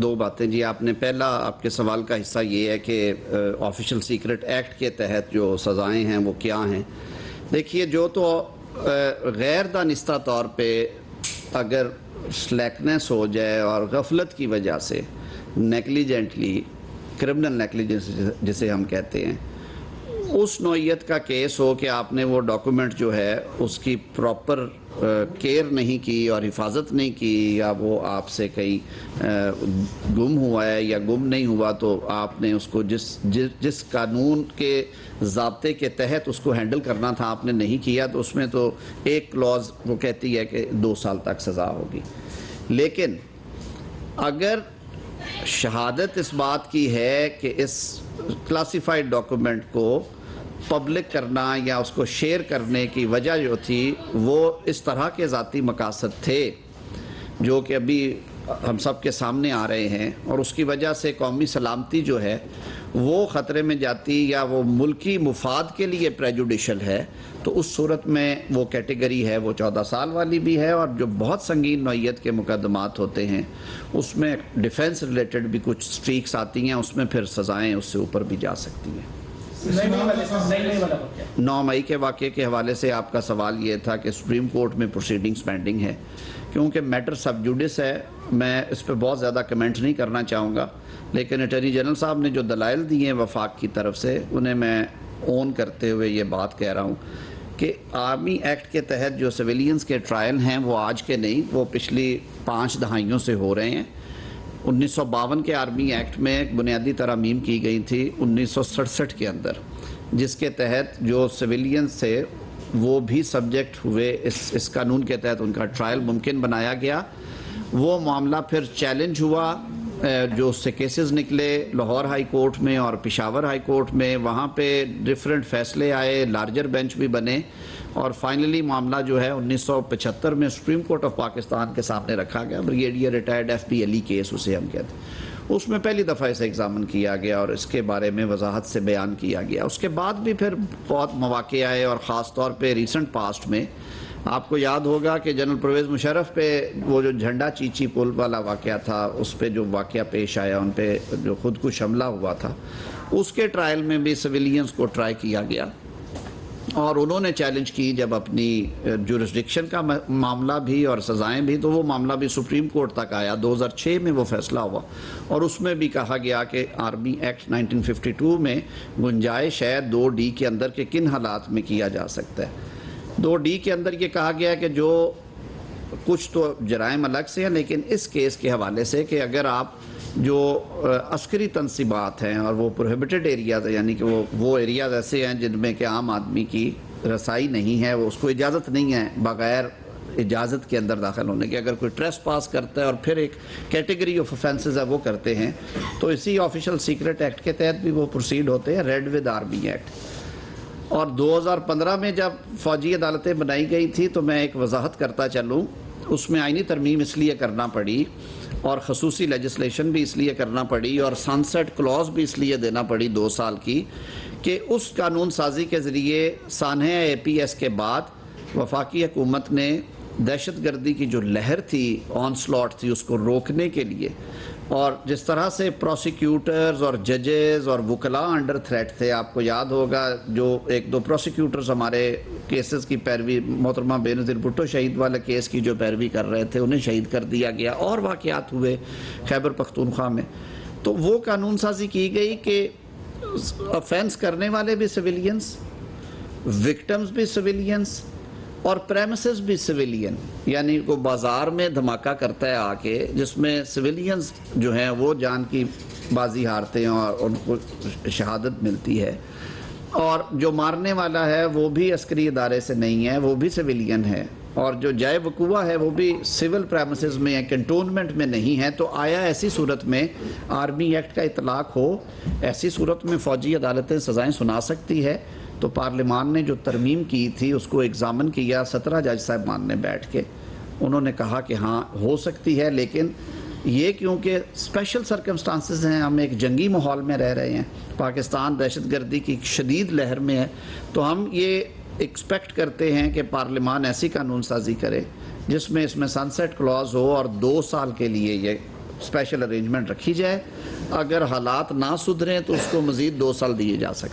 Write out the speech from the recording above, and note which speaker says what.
Speaker 1: دو باتیں جی. آپ نے پہلا آپ کے سوال کا حصہ یہ ہے کہ آفیشل سیکرٹ ایکٹ کے تحت جو سزائیں ہیں وہ کیا ہیں. دیکھیے جو تو غیر دانستہ طور پہ اگر سلیکنس ہو جائے اور غفلت کی وجہ سے نیگلیجنٹلی کرمنل نیگلیجنس جسے ہم کہتے ہیں اس نوعیت کا کیس ہو کہ آپ نے وہ ڈاکومنٹ جو ہے اس کی پراپر کیئر نہیں کی اور حفاظت نہیں کی یا وہ آپ سے کہیں گم ہوا ہے یا گم نہیں ہوا تو آپ نے اس کو جس قانون کے ضابطے کے تحت اس کو ہینڈل کرنا تھا آپ نے نہیں کیا تو اس میں تو ایک کلوز وہ کہتی ہے کہ 2 سال تک سزا ہوگی. لیکن اگر شہادت اس بات کی ہے کہ اس کلاسیفائڈ ڈاکومنٹ کو پبلک کرنا یا اس کو شیئر کرنے کی وجہ جو تھی وہ اس طرح کے ذاتی مقاصد تھے جو کہ ابھی ہم سب کے سامنے آ رہے ہیں اور اس کی وجہ سے قومی سلامتی جو ہے وہ خطرے میں جاتی یا وہ ملکی مفاد کے لیے پریجوڈیشل ہے تو اس صورت میں وہ کیٹیگری ہے وہ 14 سال والی بھی ہے. اور جو بہت سنگین نوعیت کے مقدمات ہوتے ہیں اس میں ڈیفینس ریلیٹڈ بھی کچھ سٹریکس آتی ہیں اس میں پھر سزائیں اس سے اوپر بھی جا سکتی ہیں. 9 مئی کے واقعے کے حوالے سے آپ کا سوال یہ تھا کہ سپریم کورٹ میں پروسیڈنگز پینڈنگ ہے. کیونکہ میٹر سب جوڈس ہے میں اس پہ بہت زیادہ کمنٹ نہیں کرنا چاہوں گا لیکن اٹارنی جنرل صاحب نے جو دلائل دیے ہیں وفاق کی طرف سے انہیں میں اون کرتے ہوئے یہ بات کہہ رہا ہوں کہ آرمی ایکٹ کے تحت جو سویلینز کے ٹرائل ہیں وہ آج کے نہیں وہ پچھلی 5 دہائیوں سے ہو رہے ہیں. 1952 کے آرمی ایکٹ میں ایک بنیادی ترامیم کی گئی تھی 1967 کے اندر جس کے تحت جو سویلینز تھے وہ بھی سبجیکٹ ہوئے اس قانون کے تحت ان کا ٹرائل ممکن بنایا گیا. وہ معاملہ پھر چیلنج ہوا جو اس سے کیسز نکلے لاہور ہائی کورٹ میں اور پشاور ہائی کورٹ میں وہاں پہ ڈیفرنٹ فیصلے آئے لارجر بینچ بھی بنے اور فائنلی معاملہ جو ہے 1975 میں سپریم کورٹ آف پاکستان کے سامنے رکھا گیا. بریگیڈیئر ریٹائرڈ FP علی کیس اسے ہم کہتے ہیں. اس میں پہلی دفعہ اسے ایگزامن کیا گیا اور اس کے بارے میں وضاحت سے بیان کیا گیا. اس کے بعد بھی پھر بہت مواقع آئے اور خاص طور پہ ریسنٹ پاسٹ میں آپ کو یاد ہوگا کہ جنرل پرویز مشرف پہ وہ جو جھنڈا چیچی پل والا واقعہ تھا اس پہ جو واقعہ پیش آیا ان پہ جو خودکش حملہ ہوا تھا اس کے ٹرائل میں بھی سویلینز کو ٹرائی کیا گیا اور انہوں نے چیلنج کی جب اپنی جورسڈکشن کا معاملہ بھی اور سزائیں بھی تو وہ معاملہ بھی سپریم کورٹ تک آیا. 2006 میں وہ فیصلہ ہوا اور اس میں بھی کہا گیا کہ آرمی ایکٹ 1952 میں گنجائش ہے 2D کے اندر کہ کن حالات میں کیا جا سکتا ہے. 2D کے اندر یہ کہا گیا کہ جو کچھ تو جرائم الگ سے ہیں لیکن اس کیس کے حوالے سے کہ اگر آپ جو عسکری تنصیبات ہیں اور وہ پروہیبٹڈ ایریاز ہیں یعنی کہ وہ ایریاز ایسے ہیں جن میں کہ عام آدمی کی رسائی نہیں ہے وہ اس کو اجازت نہیں ہے بغیر اجازت کے اندر داخل ہونے کی اگر کوئی ٹریس پاس کرتا ہے اور پھر ایک کیٹیگری آف افینسز ہے وہ کرتے ہیں تو اسی آفیشل سیکرٹ ایکٹ کے تحت بھی وہ پروسیڈ ہوتے ہیں ریڈ ود آرمی ایکٹ. اور 2015 میں جب فوجی عدالتیں بنائی گئی تھی تو میں ایک وضاحت کرتا چلوں اس میں آئینی ترمیم اس لیے کرنا پڑی اور خصوصی لیجسلیشن بھی اس لیے کرنا پڑی اور سنسیٹ کلوز بھی اس لیے دینا پڑی 2 سال کی کہ اس قانون سازی کے ذریعے سانحہ APS کے بعد وفاقی حکومت نے دہشت گردی کی جو لہر تھی آن سلاٹ تھی اس کو روکنے کے لیے اور جس طرح سے پروسیکیوٹرز اور ججز اور وکلاء انڈر تھریٹ تھے آپ کو یاد ہوگا جو 1-2 پروسیکیوٹرز ہمارے کیسز کی پیروی محترمہ بے نظیر بھٹو شہید والا کیس کی جو پیروی کر رہے تھے انہیں شہید کر دیا گیا اور واقعات ہوئے خیبر پختونخوا میں. تو وہ قانون سازی کی گئی کہ افینس کرنے والے بھی سویلینز وکٹمز بھی سویلینز اور پریمیسز بھی سویلین یعنی کو بازار میں دھماکہ کرتا ہے آ کے جس میں سویلینز جو ہیں وہ جان کی بازی ہارتے ہیں اور ان کو شہادت ملتی ہے اور جو مارنے والا ہے وہ بھی عسکری ادارے سے نہیں ہے وہ بھی سویلین ہے اور جو جائے وقوع ہے وہ بھی سول پریمیسز میں ہے کنٹونمنٹ میں نہیں ہے. تو آیا ایسی صورت میں آرمی ایکٹ کا اطلاق ہو ایسی صورت میں فوجی عدالتیں سزائیں سنا سکتی ہے تو پارلیمان نے جو ترمیم کی تھی اس کو ایگزامن کیا 17 جج صاحبان نے بیٹھ کے انہوں نے کہا کہ ہاں ہو سکتی ہے لیکن یہ کیونکہ اسپیشل سرکمسٹانسز ہیں ہم ایک جنگی ماحول میں رہ رہے ہیں پاکستان دہشت گردی کی شدید لہر میں ہے تو ہم یہ ایکسپیکٹ کرتے ہیں کہ پارلیمان ایسی قانون سازی کرے جس میں اس میں سنسیٹ کلوز ہو اور 2 سال کے لیے یہ اسپیشل ارینجمنٹ رکھی جائے. اگر حالات نہ سدھریں تو اس کو مزید 2 سال دیے جا سکتے ہیں.